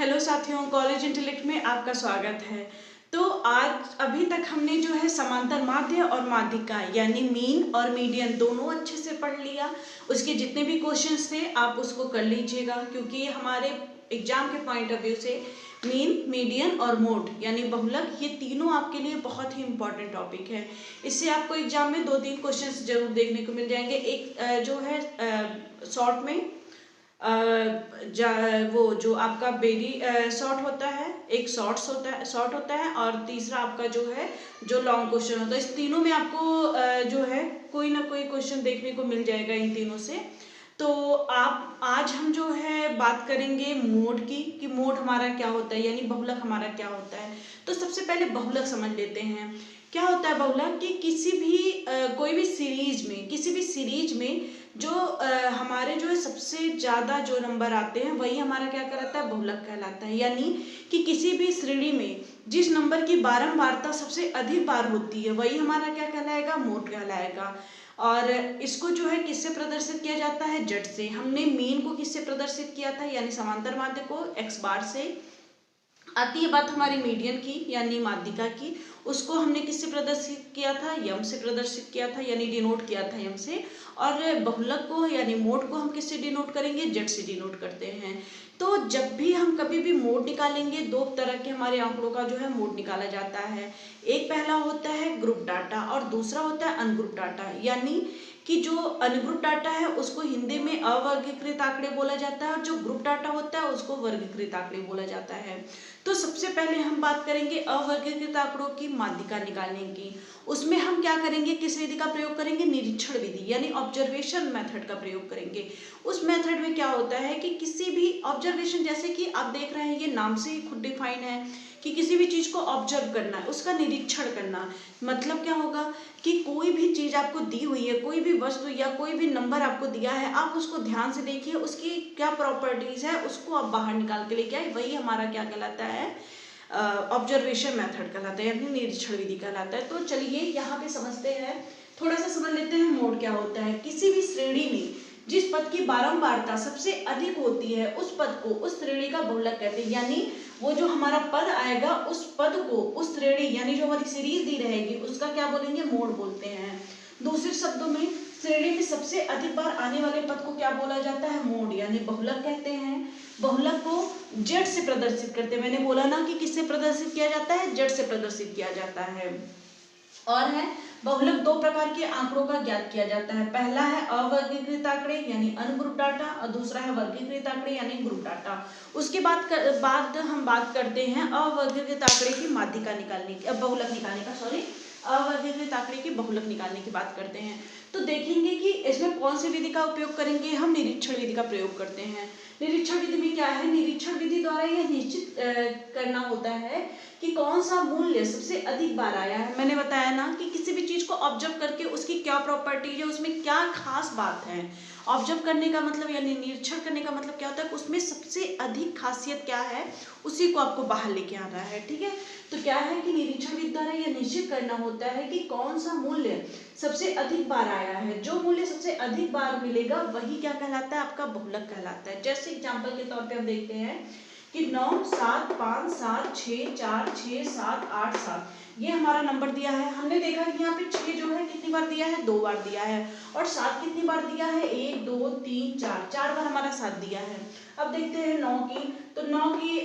Hello साथियों, college intellect में आपका स्वागत है। तो आज अभी तक हमने जो है समांतर माध्य और माध्यिका यानी मीन और मीडियन दोनों अच्छे से पढ़ लिया। उसके जितने भी क्वेश्चंस थे आप उसको कर लीजिएगा, क्योंकि हमारे एग्जाम के पॉइंट ऑफ व्यू से मीन, मीडियन और मोड यानी बहुलक ये तीनों आपके लिए बहुत ही इंपॉर्टेंट टॉपिक है। इससे आपको एग्जाम में 2-3 क्वेश्चंस जरूर देखने को मिल जाएंगे। एक जो है शॉर्ट में वो जो आपका बेरी शॉर्ट होता है, एक शॉर्ट होता है और तीसरा आपका जो है जो लॉन्ग क्वेश्चन होता है। इस तीनों में आपको जो है कोई ना कोई क्वेश्चन देखने को मिल जाएगा इन तीनों से। तो आप आज हम जो है बात करेंगे मोड की, कि मोड हमारा क्या होता है यानी बहुलक हमारा क्या होता है। तो सबसे पहले बहुलक समझ लेते हैं। क्या होता है बहुलक? कि किसी भी कोई भी सीरीज में जो हमारे जो है सबसे ज्यादा जो नंबर आते हैं वही हमारा क्या कहलाता है? बहुलक कहलाता है। यानी कि किसी भी श्रेणी में जिस नंबर की बारंबारता सबसे अधिक बार होती है वही हमारा क्या कहलाएगा? मोड कहलाएगा। और इसको जो है किससे प्रदर्शित किया जाता है? जेड से। हमने मीन को किससे प्रदर्शित किया था यानी समांतर माध्य को? एक्स बार से। आती है बात हमारी मीडियन की यानी माध्यिका की, उसको हमने किससे प्रदर्शित किया था? यम से प्रदर्शित किया था यानी डिनोट किया था यम से। और बहुलक को यानी मोड को हम किससे डिनोट करेंगे? जेड से डिनोट करते हैं। तो जब भी हम कभी भी मोड निकालेंगे, दो तरह के हमारे आंकड़ों का जो है मोड निकाला जाता है। एक पहला होता है ग्रुप डाटा और दूसरा होता है अनग्रुप डाटा। यानी कि जो अनग्रुप डाटा है उसको हिंदी में अवर्गीकृत आंकड़े बोला जाता है और जो ग्रुप डाटा होता है उसको वर्गीकृत आंकड़े बोला जाता है। तो सबसे पहले हम बात करेंगे अवर्गीकृत आंकड़ों की माध्यिका निकालने की। उसमें हम क्या करेंगे? किस विधि का प्रयोग करेंगे? निरीक्षण विधि यानी ऑब्जर्वेशन मेथड का प्रयोग करेंगे। उस मेथड में क्या होता है कि किसी भी ऑब्जर्वेशन, जैसे कि आप देख रहे हैं ये नाम से ही खुद डिफाइन है कि किसी भी चीज को ऑब्जर्व करना है, उसका निरीक्षण करना। मतलब क्या होगा कि कोई भी चीज आपको दी हुई है, कोई भी वस्तु या कोई भी नंबर आपको दिया है, आप उसको ध्यान से देखिए, उसकी क्या प्रॉपर्टीज है उसको आप बाहर निकाल के लेके आए, वही हमारा क्या कहलाता है? ऑब्जर्वेशन मेथड कहलाता है यानी निरीक्षण विधि कहलाता है। तो चलिए यहाँ पे समझते हैं, थोड़ा सा समझ लेते हैं मोड क्या होता है। किसी भी श्रेणी में जिस पद की बारंबारता सबसे अधिक होती है उस पद को उस श्रेणी का बहुलक कहते हैं। यानी वो जो हमारा पद आएगा उस पद को, उस श्रेणी यानी जो हमारी सीरीज दी रहेगी उसका क्या बोलेंगे? मोड बोलते हैं। दूसरे शब्दों में श्रेणी में सबसे अधिक बार आने वाले पद को क्या बोला जाता है? मोड यानी बहुलक कहते हैं। बहुलक को जेड से प्रदर्शित करते हैं। मैंने बोला ना कि किससे प्रदर्शित किया जाता है? जेड से प्रदर्शित किया जाता है। और है बहुलक दो प्रकार के आंकड़ों का ज्ञात किया जाता है। पहला है अवर्गीकृत आंकड़े यानी अनग्रुप डाटा और दूसरा है वर्गीकृत आंकड़े यानी ग्रुप डाटा। उसके बाद हम बात करते हैं अवर्गीकृत आंकड़े की माध्यिका निकालने की, बहुलक निकालने का, सॉरी, अवर्गीकृत आंकड़े की बहुलक निकालने की बात करते हैं। तो देखेंगे कि इसमें कौन सी विधि का उपयोग करेंगे? हम निरीक्षण विधि का प्रयोग करते हैं। निरीक्षण विधि में क्या है? निरीक्षण विधि द्वारा यह निश्चित करना होता है कि कौन सा मूल्य सबसे अधिक बार आया है। मैंने बताया ना कि किसी भी चीज को ऑब्जर्व करके उसकी क्या प्रॉपर्टी है, उसमें क्या खास बात है। ऑब्जर्व करने का मतलब यानी निरीक्षण करने का मतलब क्या होता है? उसमें सबसे अधिक खासियत क्या है उसी को आपको बाहर लेके आना है। ठीक है, तो क्या है कि निरीक्षण विधि द्वारा यह निश्चित करना होता है कि कौन सा मूल्य सबसे अधिक बार आया है। जो मूल्य सबसे अधिक बार मिलेगा वही क्या कहलाता है? आपका बहुलक कहलाता है। जैसे एग्जाम्पल के तौर पे हम देखते हैं कि 9 7 5 7 6 4 6 7 8 7 ये हमारा नंबर दिया है। हमने देखा कि यहाँ पे 6 जो है कितनी बार दिया है? 2 बार दिया है। और 7 कितनी बार दिया है? 1 2 3 4 बार हमारा 7 दिया है। अब देखते हैं 9 की, तो 9 की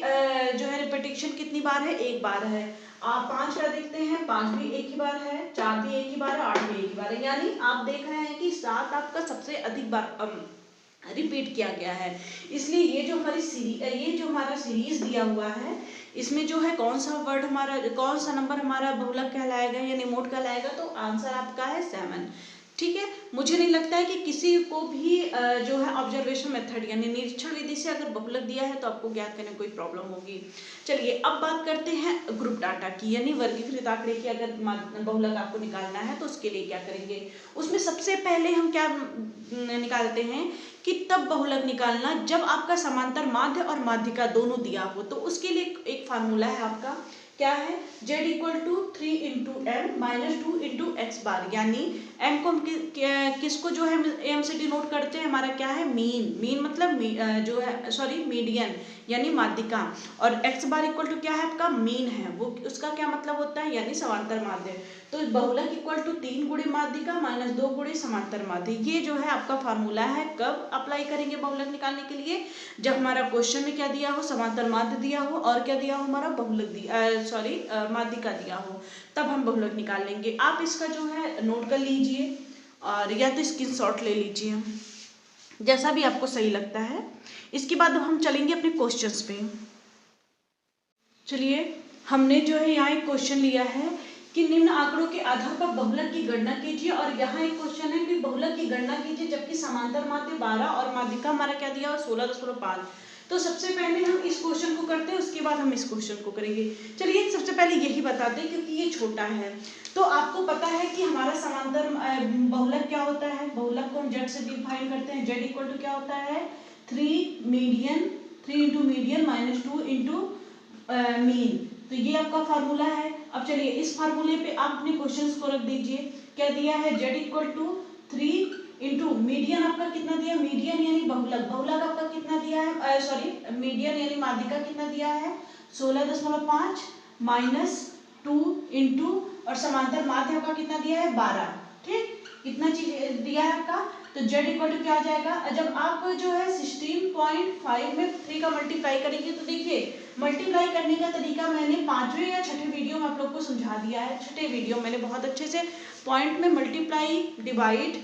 जो है रिपीटिशन कितनी बार है? 1 बार है। आप 5 का देखते हैं, 5 भी एक ही बार है, 4 भी एक ही बार है, 8 भी एक ही बार है। यानी आप देख रहे हैं कि 7 आपका सबसे अधिक बार रिपीट किया गया है। इसलिए ये जो हमारा सीरीज दिया हुआ है इसमें जो है कौन सा वर्ड हमारा, कौन सा नंबर हमारा बहुलक कहलाएगा यानी मोड कहलाएगा? तो आंसर आपका है 7। ठीक है, मुझे नहीं लगता है कि किसी को भी जो है ऑब्जर्वेशन मेथड यानी निरीक्षण विधि से अगर बहुलक दिया है तो आपको ज्ञात करने में कोई प्रॉब्लम होगी। चलिए अब बात करते हैं ग्रुप डाटा की यानी वर्गीकृत आंकड़े की। अगर बहुलक आपको निकालना है तो उसके लिए क्या करेंगे? उसमें सबसे पहले हम क्या निकालते हैं कि तब बहुलक निकालना जब आपका समांतर माध्य और माध्यिका दोनों दिया हो। तो उसके लिए एक फार्मूला है आपका, क्या है? z = 3 × m - 2 × x बार। यानी एम को हम किसको जो है एम से डिनोट करते हैं, हमारा क्या है मीन। मीन मतलब जो है सॉरी मीडियन यानी माध्यिका, और एक्स बार इक्वल टू क्या है आपका मीन है, वो उसका क्या मतलब होता है यानी समांतर माध्य। तो बहुलक इक्वल टू 3 गुणे माध्यिका माइनस 2 गुणे समांतर माध्य, ये जो है आपका फार्मूला है। कब अप्लाई करेंगे बहुलक निकालने के लिए, जब हमारा क्वेश्चन में क्या दिया हो, समांतर माध्य दिया हो, और क्या दिया हो हमारा बहुलक माध्यिका दिया हो, तब हम बहुलक निकाल लेंगे। आप इसका जो है नोट कर लीजिए और या तो स्क्रीनशॉट ले लीजिए, जैसा भी आपको सही लगता है। इसके बाद हम चलेंगे अपने क्वेश्चंस पे। चलिए, हमने जो है यहाँ एक क्वेश्चन लिया है कि निम्न आंकड़ों के आधार पर बहुलक की गणना कीजिए, और यहाँ एक क्वेश्चन है कि बहुलक की गणना कीजिए जबकि समांतर माध्य 12 और माध्यिका हमारा क्या दिया हो 16.5। तो सबसे पहले हम इस क्वेश्चन को करते हैं, उसके बाद हम इस क्वेश्चन को करेंगे। चलिए सबसे पहले यही बताते हैं क्योंकि ये छोटा है। तो आपको पता है कि हमारा समांतर बहुलक क्या होता है, बहुलक को हम जेड से डिफाइन करते हैं। जेड इक्वल टू क्या होता है 3 into median minus 2 into mean. तो ये आपका फार्मूला है। अब चलिए इस फार्मूले पे आप अपने क्वेश्चंस को रख दीजिए। क्या दिया है Z equal to 3 into median आपका कितना दिया, मीडियन यानी बहुलक, बहुलक आपका कितना दिया है सॉरी मीडियन यानी माध्यिका कितना दिया है 16.5 माइनस 2 इंटू और समांतर माध्य आपका कितना दिया है 12। ठीक, कितना चीज दिया है आपका। तो z इक्वल टू क्या आ जाएगा, जब आप जो है 16.5 में 3 का मल्टीप्लाई करेंगे तो देखिए मल्टीप्लाई करने का तरीका मैंने 5वें या 6ठे वीडियो में आप लोग को समझा दिया है। 6ठे वीडियो मैंने बहुत अच्छे से पॉइंट में मल्टीप्लाई, डिवाइड,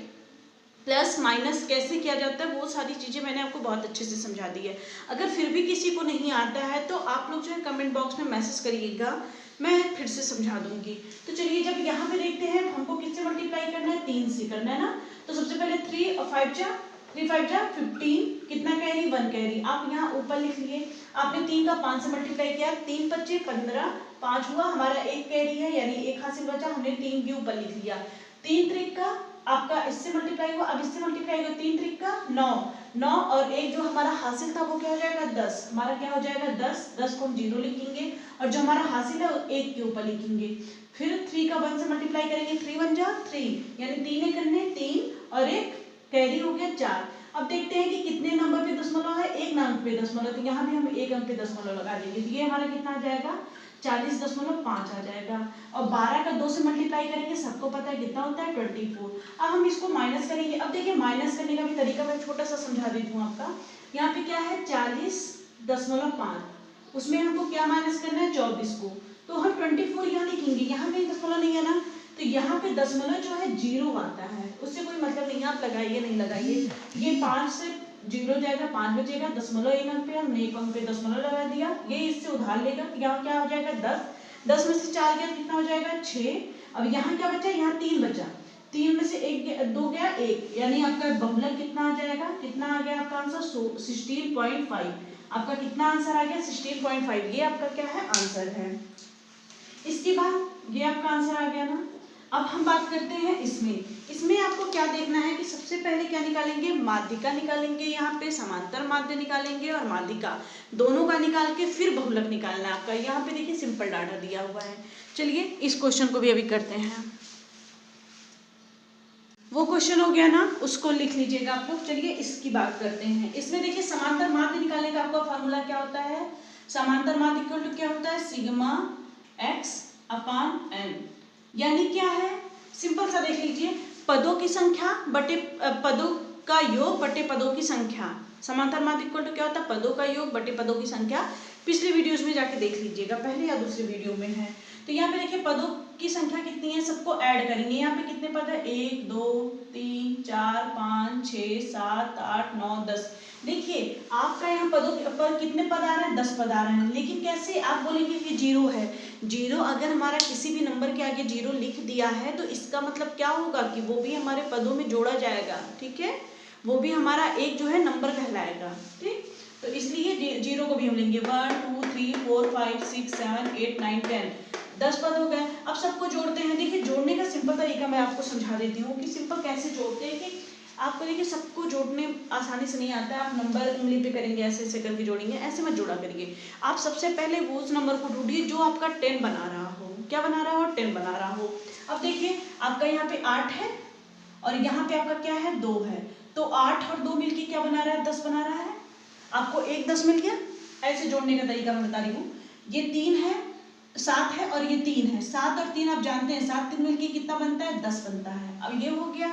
प्लस माइनस कैसे किया जाता है वो सारी चीज़ें मैंने आपको बहुत अच्छे से समझा दी है। अगर फिर भी किसी को नहीं आता है तो आप लोग जो है कमेंट बॉक्स में मैसेज करिएगा, मैं फिर से समझा दूंगी। तो चलिए जब यहाँ पे देखते हैं हमको किससे मल्टीप्लाई करना है, 3 से करना है ना। तो सबसे पहले 3 और 5 जा 15, कितना कैरी 1 कैरी, आप यहाँ ऊपर लिख लिए। आपने 3 का 5 से मल्टीप्लाई किया, 3 5 15, 5 हुआ हमारा 1 कैरी है यानी 1 हासिल बचा, हमने 3 के ऊपर लिख लिया। 3 त्रिक का आपका इससे मल्टीप्लाई हुआ, अब इससे मल्टीप्लाई हुआ 3 त्रिक का 9 और एक जो हमारा हासिल था वो क्या हो जाएगा 10, हमारा क्या हो जाएगा 10 को हम 0 लिखेंगे और जो हमारा हासिल है 1 के ऊपर लिखेंगे। फिर 3 का 1 से मल्टीप्लाई करेंगे, 3 1 जा 3 यानी 3 करने 3 और एक कैरी हो गया 4। अब देखते हैं कि कितने नंबर पे दशमलव है, 1 अंक पे दशमलव, तो यहाँ भी हम 1 अंक पे दशमलव लगा देंगे। तो ये हमारा कितना आ जाएगा 40.5 आ जाएगा। और 12 का 2 से मल्टीप्लाई करेंगे, सबको पता है कितना होता है 24। अब हम इसको माइनस करेंगे। अब देखिए माइनस करने का भी तरीका मैं छोटा सा समझा देती हूँ आपका। यहाँ पे क्या है 40.5, उसमें हमको क्या माइनस करना है 24 को, तो हम 24 यहाँ लिखेंगे। यहाँ पे दशमलव नहीं है ना, तो यहाँ पे दशमलव जो है 0 आता है, उससे कोई मतलब नहीं है, आप लगाइए नहीं लगाइए। ये 5 से 0 जाएगा, 5 बचेगा, दशमलव 1 अंक पे हमने 1 अंक पे दशमलव लगा दिया, ये इससे उधार लेगा। यहाँ क्या हो जाएगा 10 में से 4 गया कितना हो जाएगा 6। अब यहाँ क्या बचा, यहाँ 3 बचा, 3 में से 2 गया 1, यानी आपका बहुलक कितना आ जाएगा, कितना आ गया आपका आंसर 16.5। आपका कितना आंसर आ गया 16.5, ये आपका क्या है आंसर है। इसके बाद ये आपका आंसर आ गया ना। अब हम बात करते हैं इसमें आपको क्या देखना है कि सबसे पहले क्या निकालेंगे, माध्यिका निकालेंगे, यहाँ पे समांतर माध्य निकालेंगे और माध्यिका दोनों का निकाल के फिर बहुलक निकालना है आपका। यहाँ पे देखिए सिंपल डाटा दिया हुआ है। चलिए इस क्वेश्चन को भी अभी करते हैं। वो क्वेश्चन हो गया ना, उसको लिख लीजिएगा आप लोग। चलिए इसकी बात करते हैं। इसमें देखिए समांतर माध्य निकालने का आपका फॉर्मूला क्या होता है, समांतर माध्य इक्वल टू क्या होता है सिग्मा x अपान n, यानी क्या है सिंपल सा देख लीजिए, पदों की संख्या बटे पदों का योग बटे पदों की संख्या। समांतर माध्य इक्वल टू क्या होता है पदों का योग बटे पदों की संख्या। पिछले वीडियोस में जाके देख लीजिएगा, पहले या दूसरे वीडियो में है। तो यहाँ पे देखिए पदों की संख्या कितनी है, सबको ऐड करेंगे। यहाँ पे कितने पद है 1 2 3 4 5 6 7 8 9 10। देखिए आपका यहाँ पदों पर कितने पद आ रहे हैं 10 पद आ रहे हैं, लेकिन कैसे आप बोलेंगे कि 0 है। 0 अगर हमारा किसी भी नंबर के आगे 0 लिख दिया है तो इसका मतलब क्या होगा कि वो भी हमारे पदों में जोड़ा जाएगा, ठीक है, वो भी हमारा एक जो है नंबर कहलाएगा। ठीक, तो इसलिए 0 को भी हम लेंगे 1 2 3 4 5 6 7 8 9 10, 10 पद हो गए। अब सबको जोड़ते हैं। देखिए जोड़ने का सिंपल तरीका मैं आपको समझा देती हूँ कि सिंपल कैसे जोड़ते हैं। कि आपको देखिए सबको जोड़ने आसानी से नहीं आता है, आप नंबर उंगली पे करेंगे, ऐसे ऐसे करके जोड़ेंगे, ऐसे मत जोड़ा करिए। आप सबसे पहले वो उस नंबर को ढूंढिए जो आपका 10 बना रहा हो। क्या बना रहा हो 10 बना रहा हो। अब देखिए आपका यहाँ पे 8 है, और यहाँ पे आपका क्या है 2 है, तो 8 और 2 मिलके क्या बना रहा है 10 बना रहा है। आपको 1 10 मिल गया। ऐसे जोड़ने का तरीका मैं बता रही हूँ। ये 3 है, 7 है और ये 3 है, 7 और 3 आप जानते हैं 7 3 मिलके कितना बनता है 10 बनता है। अब ये हो गया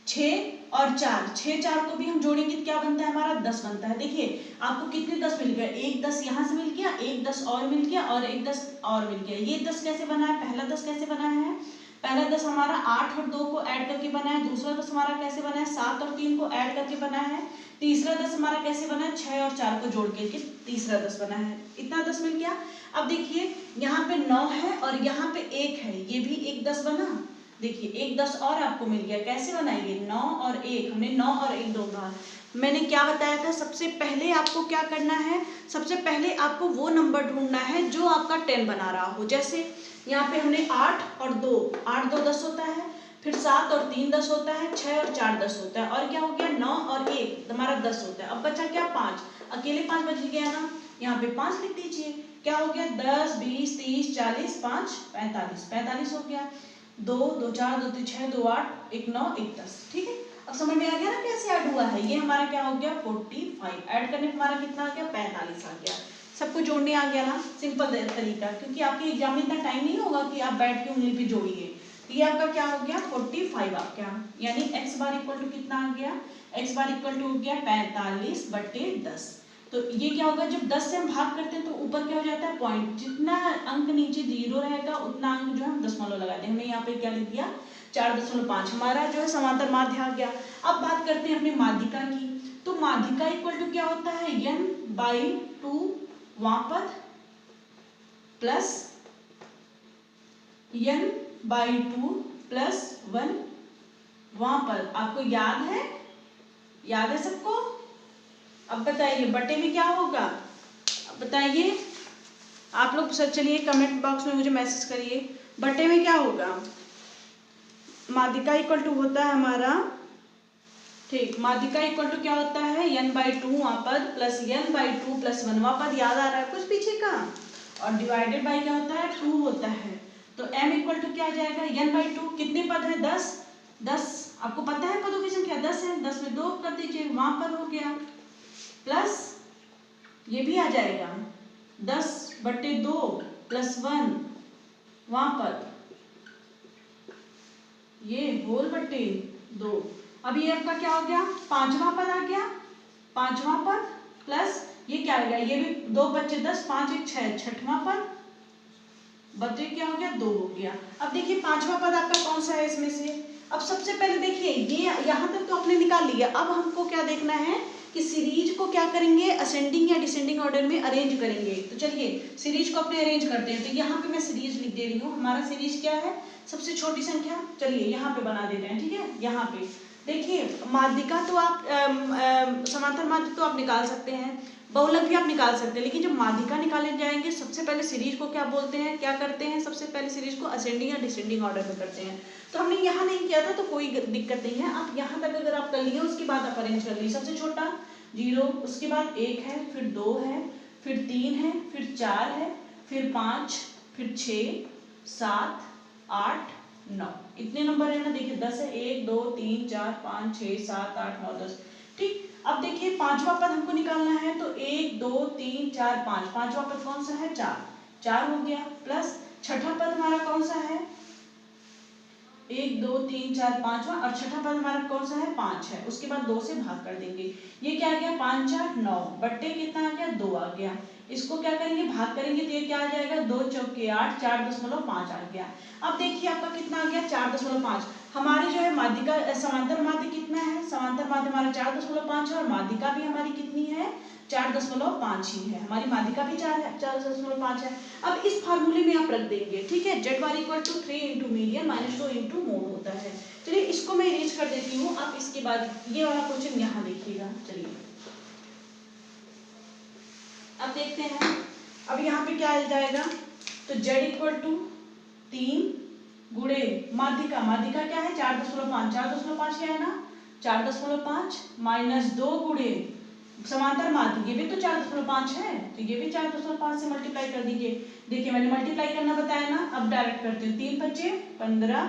6 और 4, 6 4 को भी हम जोड़ेंगे क्या बनता है हमारा 10 बनता है। देखिए आपको कितने 10 मिल गए, एक 10 यहाँ से मिल गया, एक 10 और मिल गया और एक 10 और मिल गया। ये 10 कैसे बना है, पहला 10 कैसे बना है, पहला 10 हमारा 8 और 2 को ऐड करके बना है। दूसरा 10 हमारा कैसे बना है 7 और 3 को ऐड करके बना है। तीसरा 10 हमारा कैसे बना है 6 और 4 को जोड़ के तीसरा 10 बना है। इतना 10 मिल गया। अब देखिए यहाँ पे 9 है और यहाँ पे 1 है, ये भी एक 10 बना। देखिए एक 10 और आपको मिल गया, कैसे बनाइए 9 और 1, हमने 9 और 1 दो बार। मैंने क्या बताया था, सबसे पहले आपको क्या करना है, सबसे पहले आपको वो नंबर ढूंढना है जो आपका 10 बना रहा हो। जैसे यहाँ पे हमने 8 और 2, 8 2 10 होता है, फिर 7 और 3 10 होता है, 6 और 4 10 होता है, और क्या हो गया 9 और 1 हमारा 10 होता है। अब बचा क्या 5, अकेले 5 बच गया ना, यहाँ पे 5 लिख दीजिए। क्या हो गया 10 20 30 40 5 45, 45 हो गया। 2 2 4 2 3 6 2 8 1 9 1 10। ठीक है, अब समझ में आ गया ना कैसे ऐड हुआ है। ये हमारा क्या हो गया 45, ऐड करने पर हमारा कितना आ गया 45 आ गया। सबको जोड़ने आ गया ना, सिंपल तरीका, क्योंकि आपके एग्जाम में इतना टाइम नहीं होगा कि आप बैठ के उंगली पे जोड़िए। तो ये आपका क्या हो गया 45 आपका, यानी x बार इक्वल टू कितना आ गया, x बार इक्वल टू हो गया 45/10। तो ये क्या होगा, जब 10 से हम भाग करते हैं तो ऊपर क्या हो जाता है पॉइंट, जितना अंक नीचे 0 रहेगा उतना अंक जो है हम दशमलव लगाते हैं। हमने यहाँ पे क्या लिख दिया 4.5, हमारा जो है समांतर माध्य आ गया। अब बात करते हैं अपने माध्यिका की। तो माध्यिका इक्वल टू क्या होता है n/2 वापद प्लस n/2 प्लस 1 वापद। आपको याद है, याद है सबको। अब बताइए बटे में क्या होगा, अब बताइए आप लोग। सर चलिए कमेंट बॉक्स में मुझे मैसेज करिए, बटे में क्या होगा। माध्यिका इक्वल टू होता है हमारा, ठीक, माध्यिका इक्वल टू क्या होता है n/2 वापद प्लस n/2 प्लस 1 वापद। याद आ रहा है कुछ पीछे का, और डिवाइडेड बाई क्या होता है 2 होता है। तो m इक्वल टू क्या आ जाएगा n/2, कितने पद है 10, 10 आपको पता है पदों की संख्या 10 है, 10 में 2 कर दीजिए, वहां पर हो गया, प्लस ये भी आ जाएगा 10/2 प्लस 1 वहां पर, ये होल बटे 2। अब ये आपका क्या हो गया 5वां पद आ गया, 5वां पद प्लस ये क्या आ गया, ये भी 2 बच्चे 10 5 1 6, 6वां पद बटे क्या हो गया 2 हो गया। अब देखिए 5वां पद आपका कौन सा है इसमें से। अब सबसे पहले देखिए ये यहाँ तक तो आपने निकाल लिया। अब हमको क्या देखना है कि सीरीज को क्या करेंगे, असेंडिंग या डिसेंडिंग ऑर्डर में अरेंज करेंगे। तो चलिए सीरीज को अपने अरेंज करते हैं। तो यहाँ पे मैं सीरीज लिख दे रही हूँ, हमारा सीरीज क्या है सबसे छोटी संख्या, चलिए यहाँ पे बना देते हैं। ठीक है, यहाँ पे देखिए माध्यिका तो आप समांतर माध्य तो आप निकाल सकते हैं, बहुलक भी आप निकाल सकते हैं, लेकिन जब माध्यिका निकाले जाएंगे सबसे पहले सीरीज को क्या बोलते हैं, क्या करते हैं, सबसे पहले सीरीज को असेंडिंग या डिसेंडिंग ऑर्डर में करते हैं। तो हमने यहाँ नहीं किया था तो कोई दिक्कत नहीं है, आप यहाँ तक अगर आप कर लिए उसके बाद आप अरेंज कर लीजिए। सबसे छोटा 0, उसके बाद 1 है, फिर 2 है, फिर 3 है, फिर 4 है, फिर 5, फिर 6 7 8 9, इतने नंबर है ना। देखिए 10 है, 1 2 3 4 5 6 7 8 9 10। ठीक, अब देखिए 5वां पद हमको निकालना है, तो 1 2 3 4 5, 5वां पद कौन सा है 4, 4 हो गया, प्लस 6ठा पद हमारा कौन सा है 1 2 3 4 5वां, और 6ठा पद हमारा कौन सा है 5 है, उसके बाद 2 से भाग कर देंगे। ये क्या आ गया 5 4 9 बट्टे कितना आ गया 2 आ गया। इसको क्या करेंगे भाग करेंगे तो ये क्या आ जाएगा 2 चौके 8, 4.5 आ गया। अब देखिए आपका कितना आ गया 4.5। हमारी जो है माध्यिका समांतर माध्य कितना है, समांतर माध्य हमारा 4.5 है, और माध्यिका भी हमारी कितनी है 4.5 ही है, हमारी माध्यिका भी 4.5 है। अब इस फार्मूले में आप रख देंगे, ठीक है, z bar equal to 3 into median minus 2 into mode होता है। चलिए इसको मैं इरेज कर देती हूँ, आप इसके बाद ये वाला क्वेश्चन यहाँ देखिएगा। चलिए अब देखते हैं, अब यहाँ पे क्या आ जाएगा, तो z इक्वल टू 3 गुणे माध्यिका, माध्यिका क्या है 4.5, 4.5 क्या है ना 4.5 माइनस 2 गुणे समांतर माध्य, ये भी तो 4.5 है, तो ये भी 4.5 से मल्टीप्लाई कर दीजिए। देखिए मैंने मल्टीप्लाई करना बताया ना, अब डायरेक्ट करते हैं, 3 बचे 15,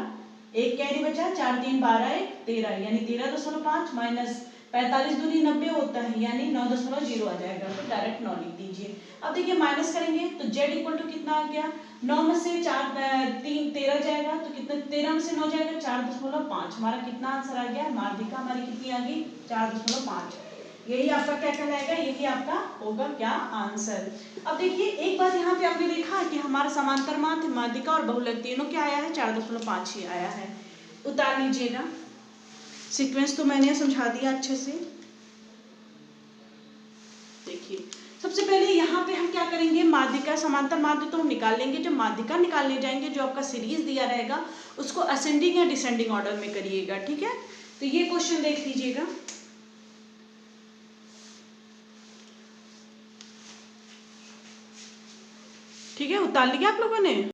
एक कैरी बचा, 4 3 12 1 13 यानी 13.5 माइनस 45 दूनी 90 होता है यानी 9.0 आ जाएगा, तो डायरेक्ट 9 लिख दीजिए। अब देखिए माइनस करेंगे तो z इक्वल टू कितना आ गया, 9 में से 4 3 13 जाएगा तो कितना, 13 में से 9 जाएगा 4.5, हमारा कितना आंसर आ गया, माध्यिका हमारी कितनी आ गई 4.5। यही आपका क्या कहलाएगा, यही आपका होगा क्या आंसर। अब देखिए एक बात यहाँ पे आपने देखा कि हमारा समांतर माध्य, माध्यिका और बहुलक तीनों क्या आया है, 4.5 ही आया है। उतार लीजिएगा, सीक्वेंस तो मैंने समझा दिया अच्छे से। देखिए सबसे पहले यहाँ पे हम क्या करेंगे, माध्यिका समांतर माध्य तो हम निकाल लेंगे। जब माध्यिका निकालने जाएंगे जो आपका सीरीज दिया रहेगा उसको असेंडिंग या डिसेंडिंग ऑर्डर में करिएगा, ठीक है। तो ये क्वेश्चन देख लीजिएगा, ठीक है। उतार लिया आप लोगों ने।